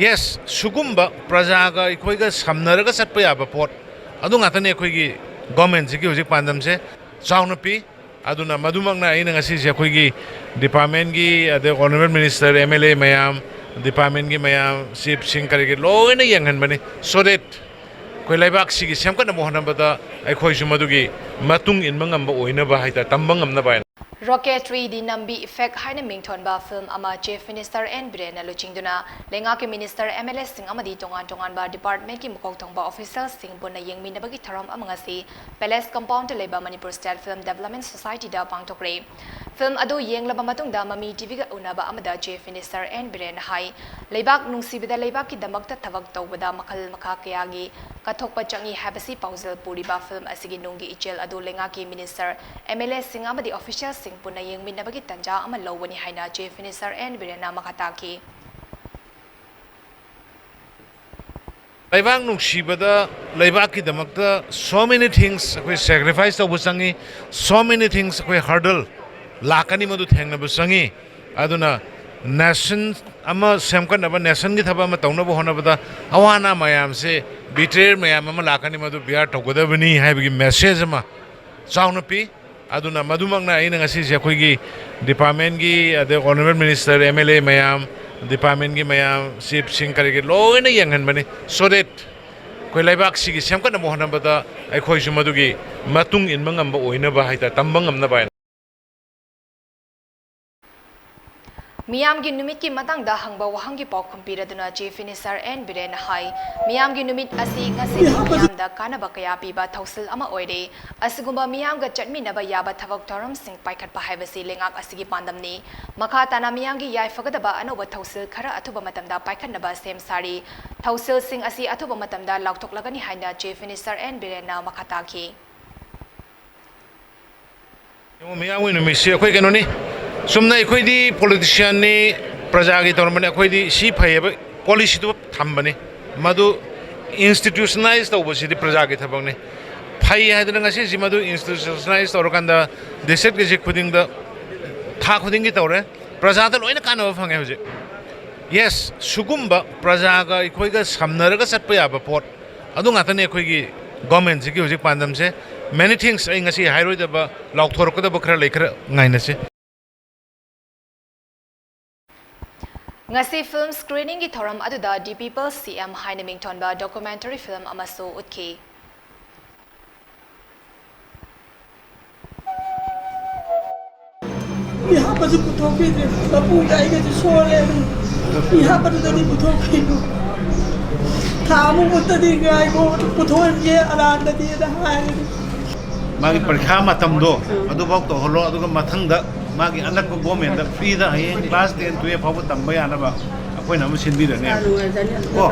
Yes, sugumba prajaga ikhoiga samnaraga satpa yaba pot adu ngatane ikhoigi government ji ki hojik pandam se chauna pi aduna madumangna aina ngasi je ikhoigi department gi the honorable minister MLA mayam department gi mayam chief shing kari gi loina yenghan bani so that koi laibak sigi semkat na mohana bada aikhoi sumadu gi matung in mangam ba oina ba haita tambangam na ba Rocketry di Nambi Effect haina mingthonba film ama Chief Minister N Biren na luchingduna leingak Minister MLAs sing amadi tonganba department ki makok thongba officials sing punna yengminnabagi thouram amanga si Palace compound leba Manipur State Film Development Society da pangthokkhre film adu yenglaba matungda MAMI TV ga unaba amada Chief Minister N Biren hai leibak nungsibida leibak ki damakta thabak tawbada makhal makha kayagi kathokpa changi habasi pausal puriba film asigi nunggi ichel adu leingak Minister MLAs sing amadi officials punna yengminnabagi tanja ama lawani haina Chief Minister N Biren na makataki Laibak nungsibada laibak ki damakta so many things akoi sacrifice to busangi so many things akoi hurdle lakani madu thengna busangi aduna nation ama semkan aba nation gi thaba ma tawna bo hona bada awana mayam se betray mayam ama lakani madu biar togoda bani haibigi message ama chauna pi aduna madumangna aina ngasi je khoigi department gi the honorable minister MLA mayam department gi mayam chief shing kari gi loina yenghan bani so that koi laibak sigi semkat na mohana bada aikhoi sumadu gi matung in mangam ba oina ba haita tambangam na ba Miyam gi numit ki matang da hangba wahang gi pakhum piraduna Chief Minister N Biren hai miyam gi numit asi ngasi miyam da kanaba kaya piba thausil ama oire asigumba miyam ga chatmi naba yaba thavak thouram sing paikhat pa haibasi lengak asigi pandamni makha tana miyam gi yai fagadaba anoba thausil khara athuba matamda paikhat naba sem sari thausil sing asi athuba matamda laukthok lagani haina Chief Minister N Biren na makhata ki miyam wi numit se khoi kenoni sumna ikoi di politician ni praja gi tormani ikoi di si phayeba policy to thambani madu institutionalized to bosi di praja gi thabang ni phai haidana ngasi si madu institutionalized or kanda deset gi khuding da tha khuding gi tawre praja da loina kana phange hoje yes sugumba praja ga ikoi ga samnaraga satpa yaba pot adu ngatane ikoi gi government ji ki hoje pandam se many things ai ngasi hairoi da ba laukthor ko da bakra lekhra ngaina se ngasi film screening gi thouram aduda the people CM haina mingthonba documentary film amaso utki यहाँ पर जो पुथोके थे बापू जाएगा जो सोले यहाँ पर तो नहीं पुथोके थामु मुत्ता दी गाय को पुथोन ये अलान दी दा हाय मागी परीक्षा मतम दो अदु बक तो हलो अदु मथंग दा मागी अनक को गवर्नमेंट दा फ्री दा हे क्लास 10 12 फाव तंबा याना बा अखोय नाम सिनबी रने को